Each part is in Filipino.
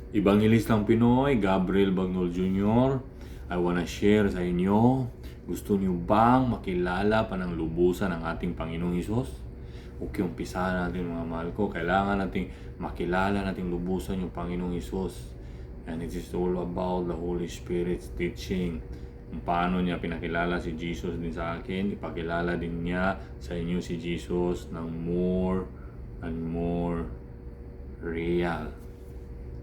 Evangelistang Pinoy, Gabriel Bagnol Jr. I wanna share sa inyo. Gusto niyo bang makilala pa ng lubusan ng ating Panginoong Hesus? Okay, umpisahan natin mga mahal ko. Kailangan nating makilala nating lubusan yung Panginoong Hesus. And it is all about the Holy Spirit's teaching. Kung paano niya pinakilala si Jesus din sa akin, ipakilala din niya sa inyo si Jesus ng more and more real.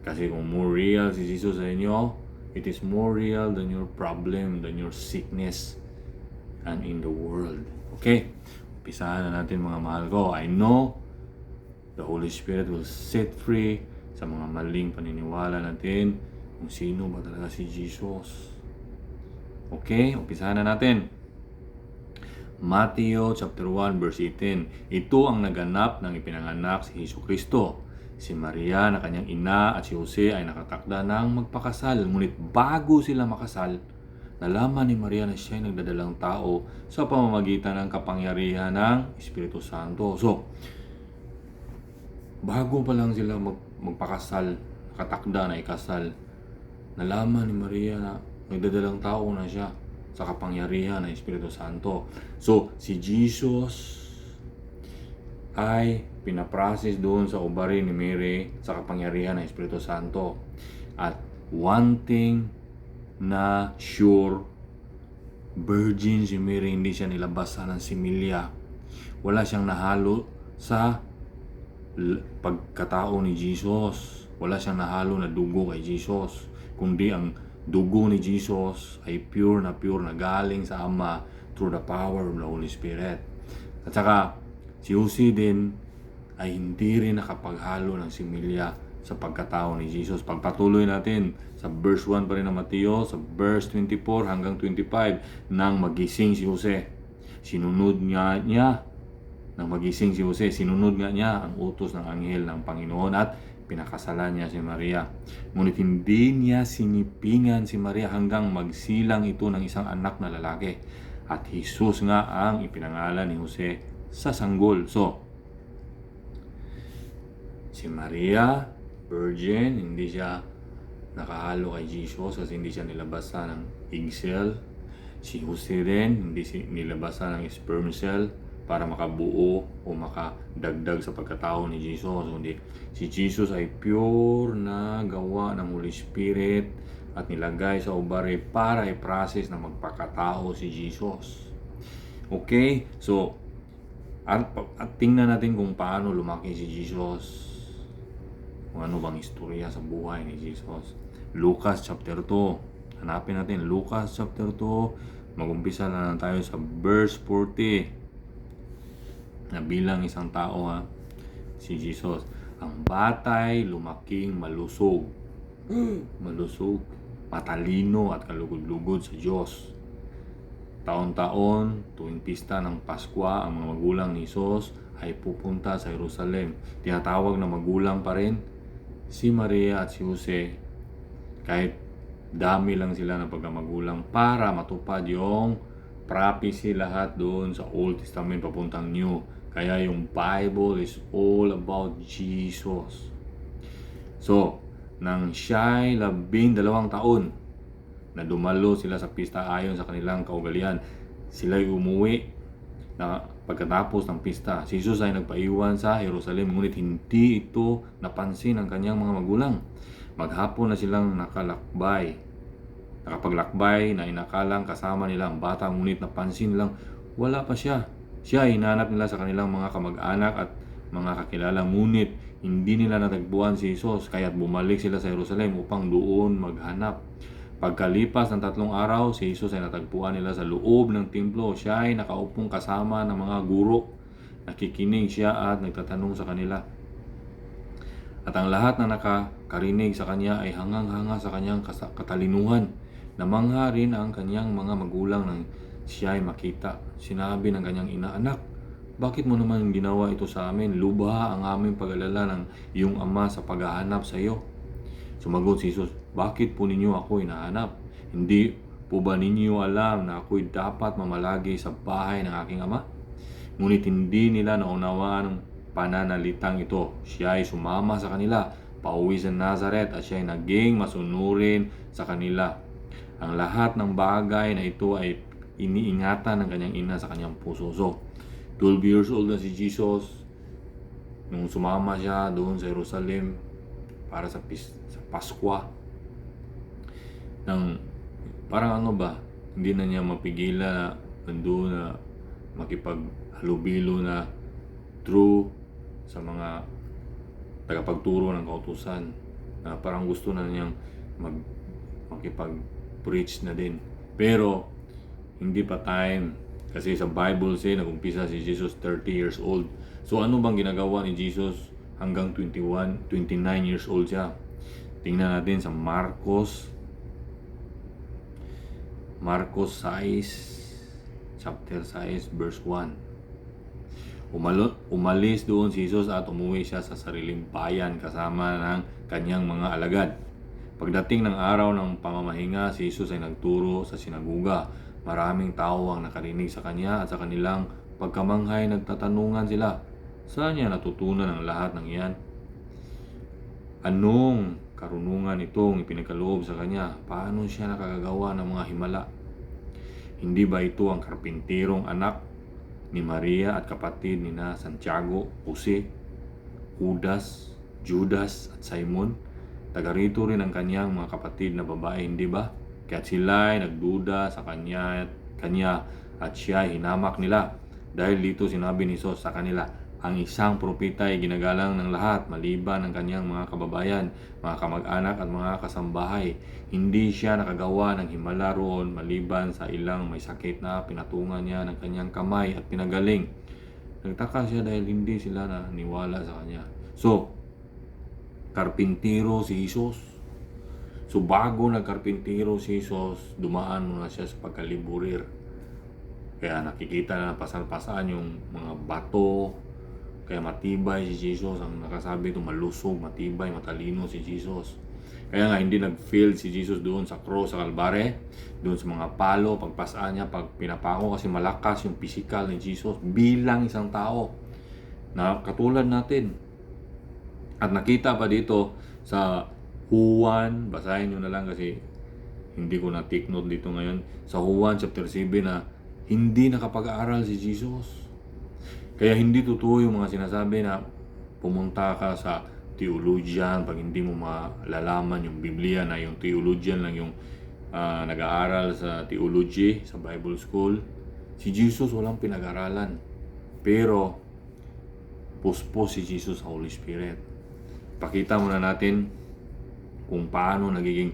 Kasi kung more real si Jesus sa inyo, it is more real than your problem, than your sickness, and in the world. Okay? Umpisahan na natin mga mahal ko. I know the Holy Spirit will set free sa mga maling paniniwala natin kung sino ba talaga si Jesus. Okay? Umpisahan na natin. Matthew chapter 1 verse 18. Ito ang naganap ng ipinanganak si Jesucristo. Si Maria na kanyang ina at si Jose ay nakatakda ng magpakasal. Ngunit bago sila makasal, nalaman ni Maria na siya ay nagdadalang tao sa pamamagitan ng kapangyarihan ng Espiritu Santo. So, bago pa lang sila magpakasal, nakatakda na ikasal, nalaman ni Maria na nagdadalang tao na siya sa kapangyarihan ng Espiritu Santo. So, si Jesus ay pinaprocess doon sa ovary ni Mary sa kapangyarihan ng Espiritu Santo. At one thing na sure, virgin si Mary, hindi siya nilabasan ng similya. Wala siyang nahalo sa pagkatao ni Jesus. Wala siyang nahalo na dugo kay Jesus. Kundi ang dugo ni Jesus ay pure na galing sa Ama through the power of the Holy Spirit. At saka, si Jose din ay hindi rin nakapaghalo ng similya sa pagkatao ni Jesus. Pagpatuloy natin sa verse 1 pa rin ng Mateo, sa verse 24 hanggang 25, nang magising si Jose. Sinunod nga niya ang utos ng anghel ng Panginoon at pinakasalan niya si Maria. Ngunit hindi niya sinipingan si Maria hanggang magsilang ito ng isang anak na lalaki. At Jesus nga ang ipinangalan ni Jose sa sanggol. So, si Maria, virgin, hindi siya nakahalo kay Jesus kasi hindi siya nilabasan ng egg cell. Si Jose rin, hindi nilabasan ng sperm cell para makabuo o makadagdag sa pagkatao ni Jesus. Kundi si Jesus ay pure na gawa ng Holy Spirit at nilagay sa ovary para i-process na magpakatao si Jesus. Okay? So, at tingnan natin kung paano lumaki si Jesus. Kung ano bang istorya sa buhay ni Jesus. Lucas chapter 2. Hanapin natin Lucas chapter 2. Mag-umpisa na lang tayo sa verse 40. Na bilang isang tao si Jesus. Ang batay lumaking malusog. Malusog, matalino at kalugod-lugod sa Diyos. Taon-taon, tuwing pista ng Pasko, ang mga magulang ni Jesus ay pupunta sa Jerusalem. Tinatawag na magulang pa rin si Maria at si Jose, kahit dami lang sila ng pagkamagulang, para matupad yung prophecy lahat doon sa Old Testament papuntang New. Kaya yung Bible is all about Jesus. So, nang siya'y 12 taon na dumalo sila sa pista ayon sa kanilang kaugalian, sila'y umuwi na pagkatapos ng pista. Si Jesus ay nagpaiwan sa Jerusalem, ngunit hindi ito napansin ng kanyang mga magulang. Maghapon na silang nakapaglakbay na inakalang kasama nila ang bata, ngunit napansin lang wala pa siya. Siya ay hinanap nila sa kanilang mga kamag-anak at mga kakilala, ngunit hindi nila natagpuan si Jesus, kaya't bumalik sila sa Jerusalem upang doon maghanap. Pagkalipas ng 3 araw, si Jesus ay natagpuan nila sa loob ng templo. Siya ay nakaupong kasama ng mga guro. Nakikinig siya at nagtatanong sa kanila. At ang lahat na nakakarinig sa kanya ay hangang-hanga sa kanyang katalinuhan. Namangha rin ang kanyang mga magulang nang siya ay makita. Sinabi ng kanyang ina, "Anak, bakit mo naman ginawa ito sa amin? Lubha ang aming pag-alala ng iyong ama sa paghahanap sa iyo." Sumagot si Jesus, "Bakit po ninyo ako hinahanap? Hindi po ba ninyo alam na ako'y dapat mamalagi sa bahay ng aking ama?" Ngunit hindi nila naunawaan ang pananalitang ito. Siya ay sumama sa kanila pauwi sa Nazareth at siya ay naging masunurin sa kanila. Ang lahat ng bagay na ito ay iniingatan ng kanyang ina sa kanyang puso. So, 12 years old na si Jesus nung sumama siya doon sa Jerusalem para sa Paskwa. Parang ano ba, hindi na niya mapigilan na nandun na makipaghalubilo na through sa mga tagapagturo ng kautusan, na parang gusto na niyang makipag-preach na din. Pero hindi pa time, kasi sa Bible say nagumpisa si Jesus 30 years old. So ano bang ginagawa ni Jesus hanggang 29 years old siya? Tingnan natin sa Marcos 6, chapter 6, verse 1. Umalis doon si Jesus at umuwi siya sa sariling bayan kasama ng kanyang mga alagad. Pagdating ng araw ng pamamahinga, si Jesus ay nagturo sa sinaguga. Maraming tao ang nakarinig sa kanya at sa kanilang pagkamanghay nagtatanungan sila, saan niya natutunan ang lahat ng iyan? Anong karunungan itong ipinagkaloob sa kanya? Paano siya nakagagawa ng mga himala? Hindi ba ito ang karpinterong anak ni Maria at kapatid ni na Santiago, Jose, Judas, at Simon? Taga rito rin ang kanyang mga kapatid na babae, hindi ba? Kaya sila ay nagduda sa kanya at siya ay hinamak nila. Dahil dito sinabi ni Jesus sa kanila, ang isang propeta ay ginagalang ng lahat maliban ng kanyang mga kababayan, mga kamag-anak at mga kasambahay. Hindi siya nakagawa ng himala roon maliban sa ilang may sakit na pinatungan niya ng kanyang kamay at pinagaling. Nagtaka siya dahil hindi sila naniwala sa kanya. So, karpintero si Jesus. So, bago nagkarpintero si Jesus, dumaan muna siya sa pagkaliburir. Kaya nakikita na pasal-pasan yung mga bato. Kaya matibay si Jesus. Ang nakasabi ito, malusog, matibay, matalino si Jesus. Kaya nga hindi nag-fail si Jesus doon sa cross, sa Kalbare, doon sa mga palo, pagpasaan niya, pag pinapako, kasi malakas yung physical ni Jesus bilang isang tao na katulad natin. At nakita pa dito sa Juan, basahin nyo na lang kasi hindi ko na take note dito ngayon, sa Juan chapter 7 na hindi nakapag-aaral si Jesus. Kaya hindi totoo yung mga sinasabi na pumunta ka sa theologian pag hindi mo malalaman yung Biblia, na yung theologian lang yung nag-aaral sa theology, sa Bible school. Si Jesus walang pinag-aralan. Pero puspos si Jesus sa Holy Spirit. Pakita muna natin kung paano nagiging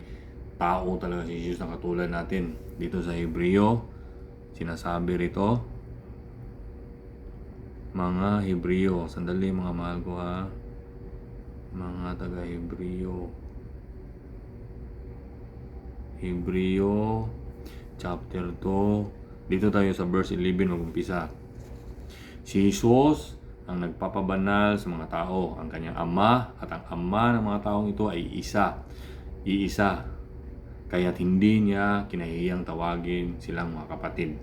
tao talaga si Jesus na katulad natin. Dito sa Hebreo, sinasabi rito, mga Hebreo, sandali mga mahal ko ha, mga taga Hebreo, chapter 2, dito tayo sa verse 11 mag-umpisa. Si Jesus ang nagpapabanal sa mga tao, ang kanyang ama at ang ama ng mga taong ito ay iisa, kaya't hindi niya kinahiyang tawagin silang mga kapatid.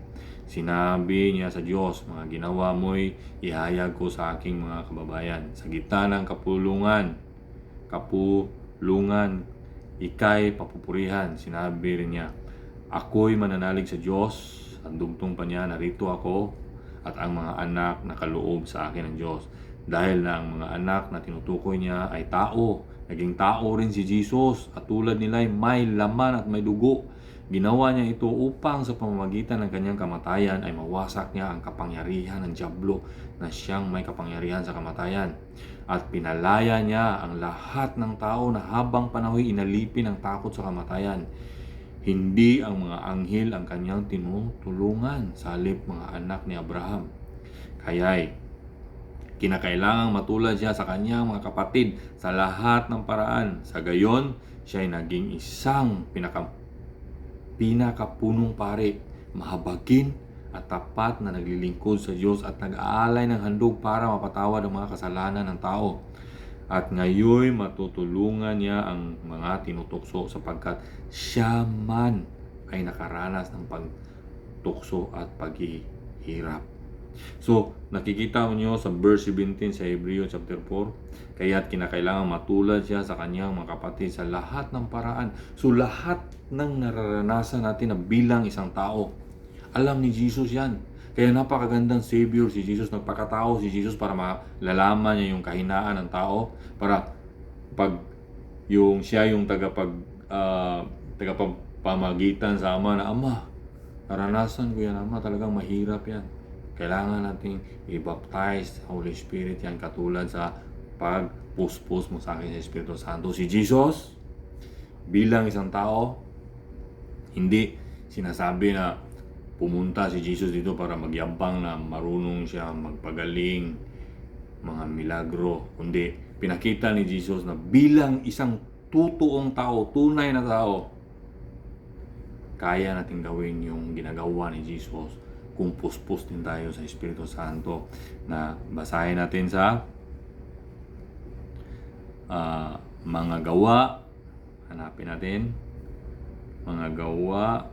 Sinabi niya sa Diyos, mga ginawa mo'y ihayag ko sa aking mga kababayan. Sa gitna ng kapulungan, ika'y papupurihan. Sinabi rin niya, ako'y mananalig sa Diyos. Ang dugtong pa niya, narito ako at ang mga anak na kaloob sa akin ng Diyos. Dahil na ang mga anak na tinutukoy niya ay tao, naging tao rin si Jesus at tulad nila ay may laman at may dugo. Ginawa niya ito upang sa pamamagitan ng kanyang kamatayan ay mawasak niya ang kapangyarihan ng dyablo na siyang may kapangyarihan sa kamatayan. At pinalaya niya ang lahat ng tao na habang panahoy inalipin ang takot sa kamatayan. Hindi ang mga anghel ang kanyang tinutulungan, salip mga anak ni Abraham. Kaya'y kinakailangang matulad siya sa kanyang mga kapatid sa lahat ng paraan. Sa gayon, siya ay naging isang pinakapunong pare, mahabagin at tapat na naglilingkod sa Diyos at nag-aalay ng handog para mapatawad ang mga kasalanan ng tao. At ngayon matutulungan niya ang mga tinutukso sapagkat siya man ay nakaranas ng pagtukso at paghihirap. So, nakikita nyo sa verse 17 sa Hebreo chapter 4, kaya't kinakailangan matulad siya sa kanyang mga kapatid sa lahat ng paraan. So, lahat ng nararanasan natin na bilang isang tao, alam ni Jesus yan. Kaya napakagandang Savior si Jesus. Nagpakatao si Jesus para malalaman niya yung kahinaan ng tao. Para pag yung siya yung tagapamagitan sa Ama na, Ama, naranasan ko yan, Ama, talagang mahirap yan. Kailangan nating i-baptize sa Holy Spirit yan, katulad sa pagpuspos mo sa akin sa Espiritu Santo. Si Jesus, bilang isang tao, hindi sinasabi na pumunta si Jesus dito para magyabang na marunong siya magpagaling, mga milagro. Kundi pinakita ni Jesus na bilang isang totoong tao, tunay na tao, kaya natin gawin yung ginagawa ni Jesus kung puspos din tayo sa Espiritu Santo. Na basahin natin sa mga gawa. Hanapin natin mga gawa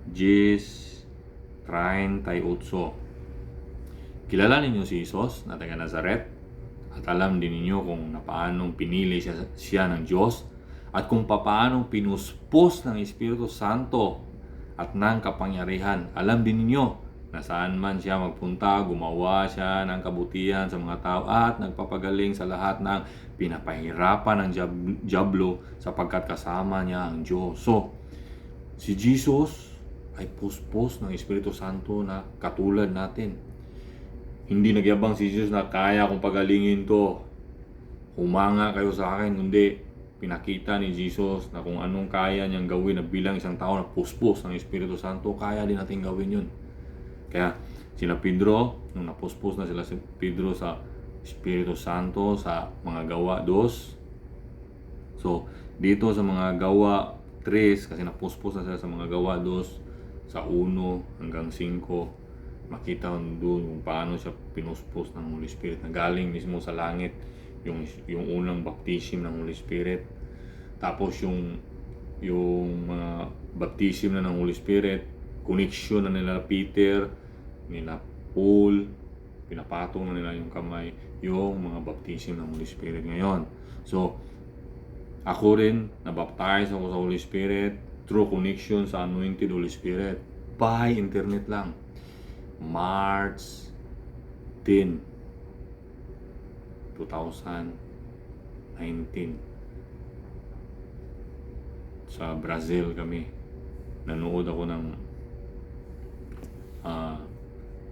10:38. Kilala ninyo si Jesus na taga Nazaret at alam din ninyo kung paanong pinili siya ng Diyos at kung paanong pinuspos ng Espiritu Santo at ng kapangyarihan. Alam din ninyo na saan man siya magpunta, gumawa siya ng kabutihan sa mga tao at nagpapagaling sa lahat ng pinapahirapan ng diablo sapagkat kasama niya ang Diyos. So, si Jesus ay puspos ng Espiritu Santo na katulad natin. Hindi nagyabang si Jesus na kaya kong pagalingin to, humanga kayo sa akin. Kundi pinakita ni Jesus na kung anong kaya niyang gawin na bilang isang tao na puspos ng Espiritu Santo, kaya din natin gawin yun. Kaya sila Pedro, nung napuspos na sila si Pedro sa Espiritu Santo sa mga gawa 2. So, dito sa mga gawa 3, kasi napuspos na sila sa mga gawa 2, sa 1 hanggang 5, makita doon kung paano siya pinuspos ng Holy Spirit na galing mismo sa langit, yung unang baptism ng Holy Spirit. Tapos yung mga baptism na ng Holy Spirit, connection na nila Peter, nila Paul, pinapatong na nila yung kamay, yung mga baptism ng Holy Spirit ngayon. So, ako rin, nabaptize ako sa Holy Spirit through connection sa anointed Holy Spirit by internet lang. March 10, 2019. Sa Brazil kami. Nanood ako ng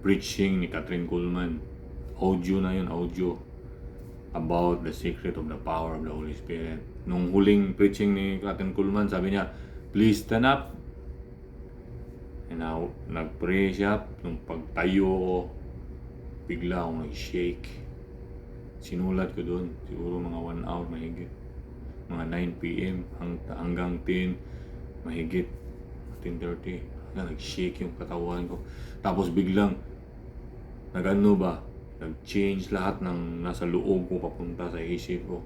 preaching ni Kathryn Kuhlman. Audio na yun, audio. About the secret of the power of the Holy Spirit. Nung huling preaching ni Kathryn Kuhlman, sabi niya, please stand up. And now, nag-pray siya. Nung pagtayo ko, bigla akong nag-shake. Sinulat ko doon, siguro mga 1 hour mahigit. Mga 9 p.m. hanggang 10, mahigit 10:30. Nag-shake yung katawan ko. Tapos biglang, nag-change lahat ng nasa loob ko papunta sa isip ko.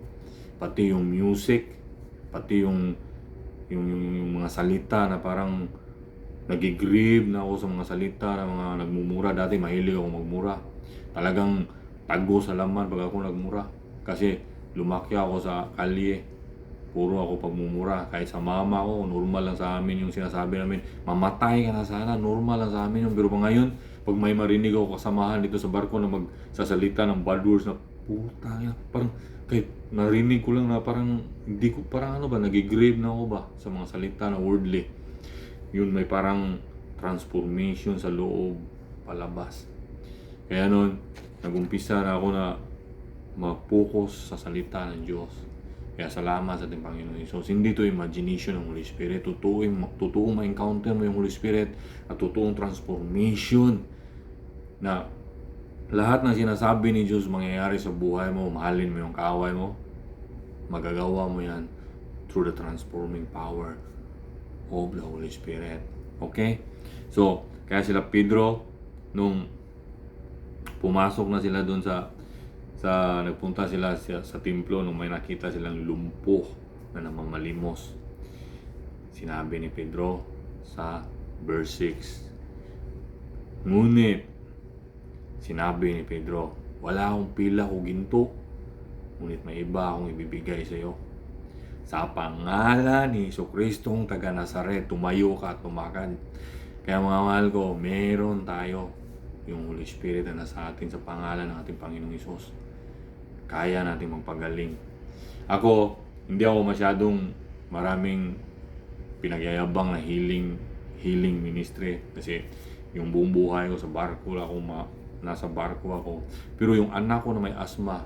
Pati yung music, pati yung mga salita na parang nagigrieve na ako sa mga salita na mga nagmumura. Dati mahilig ako magmura. Talagang tago sa laman pag ako nagmura. Kasi lumaki ako sa kalye. Puro ako pagmumura. Kahit sa mama ko, normal lang sa amin yung sinasabi namin, mamatay ka na sana, normal lang sa amin yung. Pero ngayon, pag may marinig ako kasamahan dito sa barko na magsasalita ng bad words na putang, parang kahit narinig ko lang na parang hindi ko, parang nagigrieve na ako ba sa mga salita na wordly. Yun, may parang transformation sa loob palabas. Kaya noon, nagumpisa na ako na mag-focus sa salita ng Diyos. Kaya salamat sa ating Panginoon Jesus. Hindi to imagination ng Holy Spirit. Totoong ma-encounter mo yung Holy Spirit at totoong transformation na lahat ng sinasabi ni Diyos mangyayari sa buhay mo, mahalin mo yung kaaway mo, magagawa mo yan through the transforming power of the Holy Spirit. Okay? So, kaya sila Pedro, nung pumasok na sila doon nagpunta sila sa templo, nung may nakita silang lumpo na namamalimos, sinabi ni Pedro sa verse 6, ngunit Sinabi ni Pedro, wala akong pila o ginto, ngunit may iba akong ibibigay sa iyo. Sa pangalan ni Jesucristong taga Nazaret, tumayo ka at tumakad. Kaya mga mahal ko, meron tayo yung Holy Spirit na nasa atin sa pangalan ng ating Panginoong Hesus. Kaya natin magpagaling. Ako, hindi ako masyadong maraming pinagyayabang na healing ministry kasi yung buong buhay ko sa barko ako, nasa barko ako. Pero yung anak ko na may asthma,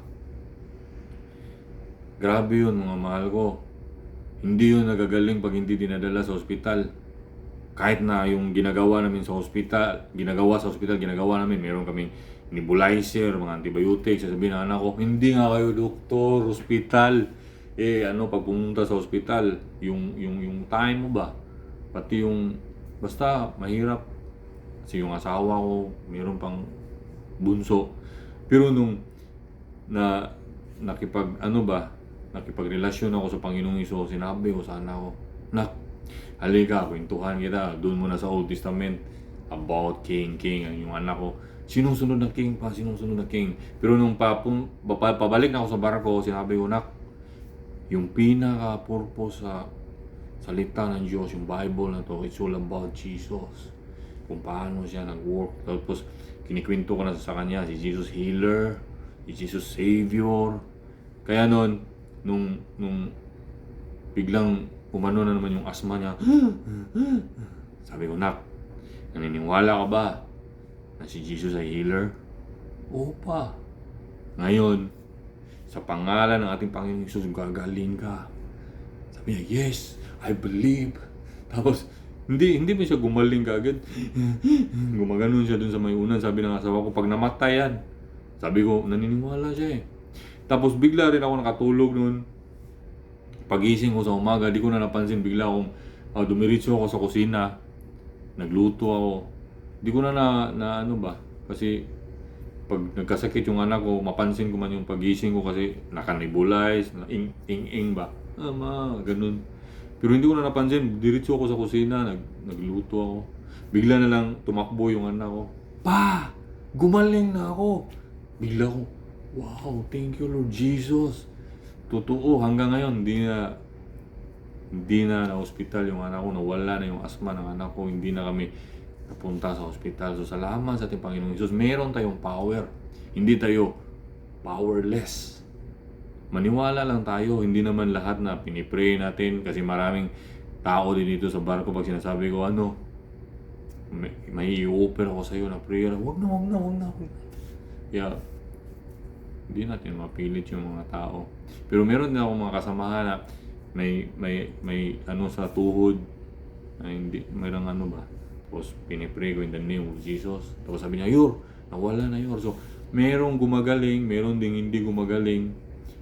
grabe yun mga mahal ko. Hindi yun nagagaling pag hindi dinadala sa ospital. Kahit na yung ginagawa sa ospital, ginagawa namin, meron kaming nebulizer, mga antibiotics, sasabihin ng anak ko, hindi nga kayo doktor, ospital. Pag pumunta sa ospital, yung time mo ba? Pati yung, basta mahirap. Kasi yung asawa ko, meron pang bunso. Pero nung nakipagrelasyon ako sa Panginoong Hesus, sinabi ko sa anak ko, nak, halika, kwentuhan kita. Doon muna sa Old Testament about king. Yung anak ko, sinusunod na king. Pero nung pabalik na ako sa barko, sinabi ko, nak, yung pinaka-purpose sa salita ng Diyos, yung Bible na to, it's all about Jesus. Kung paano siya nag-work. Tapos, kinikwento ko na sa kanya, si Jesus Healer, si Jesus Savior. Kaya nung biglang umano na naman yung asma niya, sabi ko, nak, naniniwala ka ba na si Jesus ay healer? Oo pa. Ngayon, sa pangalan ng ating Panginoong Hesus, gagaling ka. Sabi niya, yes, I believe. Tapos, hindi ba siya gumaling kaagad? Gumaganon siya dun sa may unan. Sabi ng asawa ko, pag namatay yan, sabi ko, naniniwala siya eh. Tapos bigla rin ako nakatulog nun. Pagising ko sa umaga, di ko na napansin, bigla akong dumiritso ako sa kusina. Nagluto ako. Di ko na ano ba, kasi pag nagkasakit yung anak ko, mapansin ko man yung pagising ko kasi naka-nebulize, ing ba. Ganun. Pero hindi ko na napansin, diretso ako sa kusina, nagluto ako. Bigla na lang tumakbo yung anak ko. Pa! Gumaling na ako! Bigla ko, wow, thank you Lord Jesus. Totoo, hanggang ngayon, hindi na na-hospital yung anak ko, nawala na yung asma ng anak ko, hindi na kami napunta sa hospital. So, salamat sa ating Panginoong Hesus. Meron tayong power. Hindi tayo powerless. Maniwala lang tayo. Hindi naman lahat na pinipray natin kasi maraming tao din dito sa barko pag sinasabi ko, may i-offer ako sa iyo na prayer. Wag na. Kaya, hindi natin mapilit yung mga tao. Pero meron din ako mga kasamahan na may sa tuhod. Hindi, mayroong ba? Tapos pinipray ko in the name of Jesus. Tapos sabi niya, Yor, nawala na Yor. So, merong gumagaling, meron ding hindi gumagaling.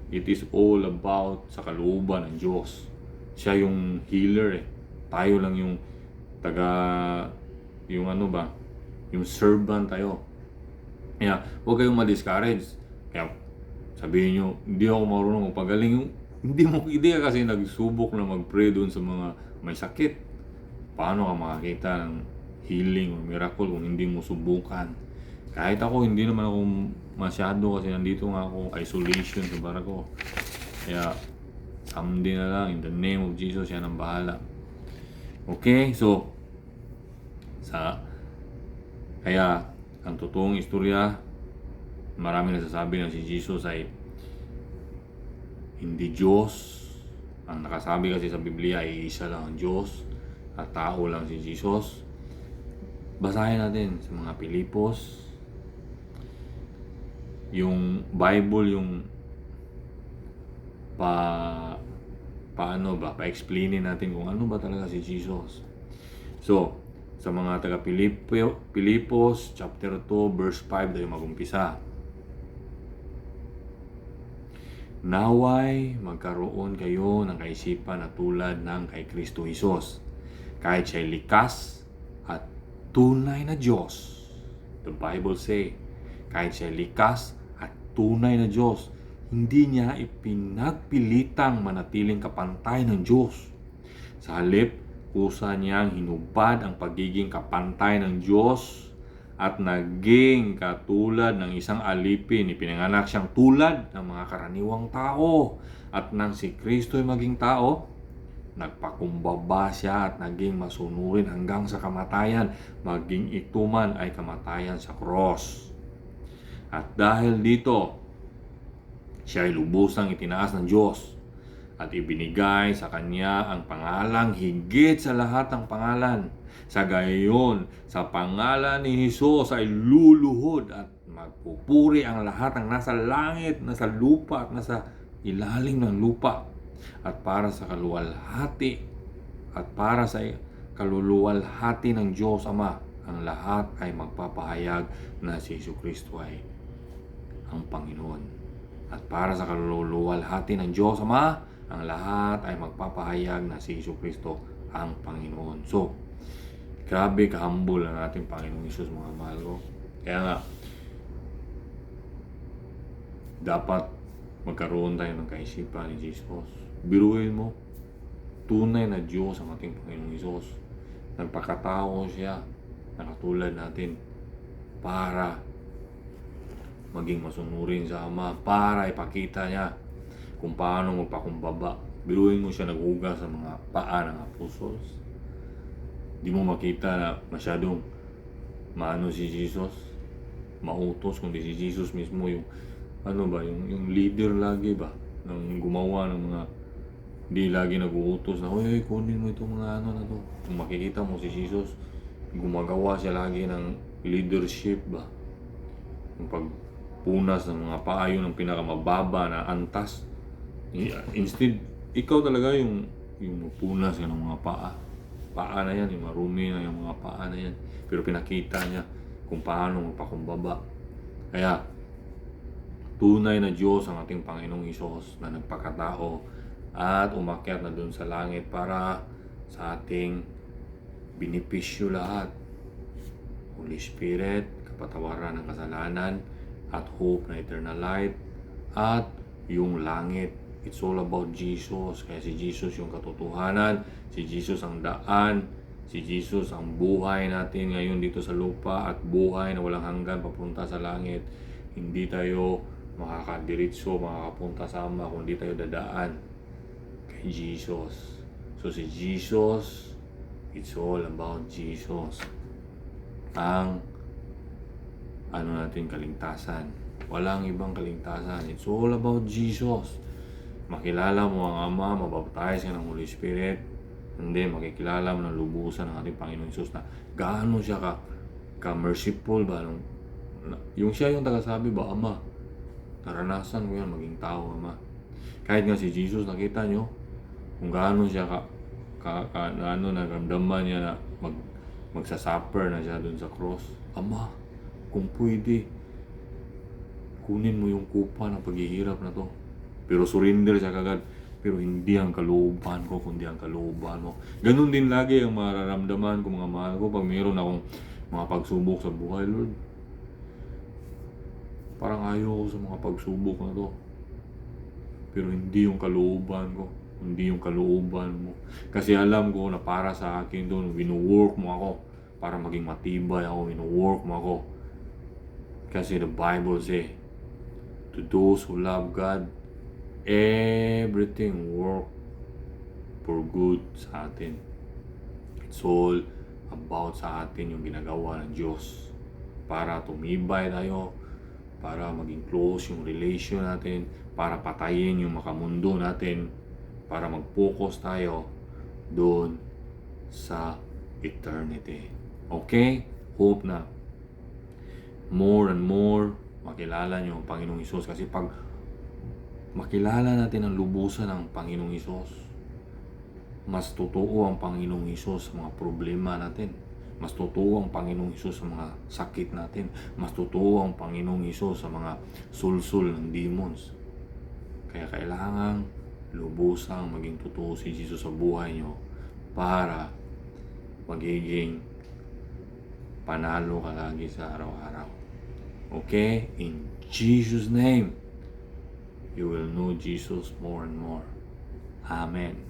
It is all about sa kalooban ng Diyos. Siya yung healer eh. Tayo lang yung yung servant tayo. Kaya, huwag kayong ma-discourage. Kaya, sabihin nyo, hindi ako marunong magpagaling. Hindi mo idea kasi nagsubok na mag-pray doon sa mga may sakit. Paano ka makakita ng healing o miracle kung hindi mo subukan? Kahit ako, hindi naman ako masyado kasi nandito nga ako, isolation sa barako. Kaya, someday na lang, in the name of Jesus, yan ang bahala. Okay, so, kaya, ang totoong istorya, marami nagsasabi na si Jesus ay hindi Diyos. Ang nakasabi kasi sa Biblia ay isa lang ang Diyos at tao lang si Jesus. Basahin natin sa mga Pilipos. Yung Bible, yung pa-explainin natin kung ano ba talaga si Jesus. So, sa mga taga Pilipos, chapter 2, verse 5 tayo mag-umpisa. Naway magkaroon kayo ng kaisipan na tulad ng kay Kristo Jesus. Kahit siya'y likas at tunay na Diyos. The Bible say, kahit siya'y likas at tunay na Diyos, hindi niya ipinagpilitang manatiling kapantay ng Diyos. Sa halip, kusa niyang hinubad ang pagiging kapantay ng Diyos at naging katulad ng isang alipin. Ipinanganak siyang tulad ng mga karaniwang tao. At nang si Kristo ay maging tao, nagpakumbaba siya at naging masunurin hanggang sa kamatayan, maging ito man ay kamatayan sa cross. At dahil dito, siya ay lubusang itinaas ng Diyos at ibinigay sa kanya ang pangalang higit sa lahat ng pangalan. Sa gayon, sa pangalan ni Jesus ay luluhod at magpupuri ang lahat ng nasa langit, nasa lupa at nasa ilalim ng lupa. At para sa kaluluwalhati ng Diyos Ama, ang lahat ay magpapahayag na si Jesucristo ay ang Panginoon. At para sa kaluluwalhati ng Diyos Ama, ang lahat ay magpapahayag na si Jesucristo ang Panginoon. So, grabe ka-humble ang ating Panginoong Hesus, mga mahal ko. Kaya nga, dapat magkaroon tayo ng kaisipan ni Jesus. Biruin mo, tunay na Diyos ang ating Panginoong Hesus. Nagpakatao siya na katulad natin para maging masunurin sa Ama, para ipakita niya kung paano magpakumbaba. Biruin mo siya naghugas sa mga paa ng apostles. Di mo makita na masyadong maano si Jesus, mautos, kundi si Jesus mismo yung yung leader lagi ba nang gumawa ng mga di lagi nag-uutos na oy kunin mo itong mga na to. Kung makikita mo si Jesus, gumagawa siya lagi ng leadership ba, yung pagpunas ng mga paa, yun ang pinakamababa na antas. Instead, ikaw talaga yung punas ng mga paa na yan, yung marumi na yung mga paa na yan, pero pinakita niya kung paano magpakumbaba. Kaya tunay na Diyos ang ating Panginoong Hesus na nagpakatao at umakyat na doon sa langit para sa ating binipisyo lahat. Holy Spirit, kapatawaran ng kasalanan at hope na eternal life at yung langit. It's all about Jesus. Kaya si Jesus yung katotohanan, si Jesus ang daan, si Jesus ang buhay natin ngayon dito sa lupa at buhay na walang hanggan papunta sa langit. Hindi tayo makakadiritso, makakapunta sa Ama kung hindi tayo dadaan kay Jesus. So si Jesus, it's all about Jesus. Ang natin kaligtasan. Walang ibang kaligtasan. It's all about Jesus. Makilala mo ang Ama, mabaptize ka ng Holy Spirit, hindi makikilala mo ng lubusan ng ating Panginoong Hesus na gaano siya ka-merciful ba. Yung siya yung tagasabi ba, Ama, naranasan ko yan maging tao, Ama. Kahit nga si Jesus, nakita nyo kung gaano siya naramdaman niya na magsasuffer na siya dun sa cross. Ama, kung pwede, kunin mo yung kupa ng paghihirap na to. Pero surrender siya kagad. Pero hindi ang kalooban ko, kundi ang kalooban mo. Ganun din lagi ang mararamdaman ko, mga mahal ko, pag mayroon akong mga pagsubok sa buhay, Lord. Parang ayaw ko sa mga pagsubok na to. Pero hindi yung kalooban ko, hindi yung kalooban mo. Kasi alam ko na para sa akin doon, wino-work mo ako para maging matibay ako, wino-work mo ako. Kasi the Bible say, to those who love God, everything work for good sa atin. It's all about sa atin yung ginagawa ng Diyos para tumibay tayo, para maging close yung relation natin, para patayin yung makamundo natin, para mag-focus tayo doon sa eternity. Okay? Hope na more and more makilala nyo ang Panginoong Hesus. Kasi pag makilala natin ang lubusan ng Panginoong Hesus, mas totoo ang Panginoong Hesus sa mga problema natin. Mas totoo ang Panginoong Hesus sa mga sakit natin. Mas totoo ang Panginoong Hesus sa mga sulsul ng demons. Kaya kailangan lubusang maging totoo si Jesus sa buhay nyo para magiging panalo ka lagi sa araw-araw. Okay? In Jesus' name, you will know Jesus more and more. Amen.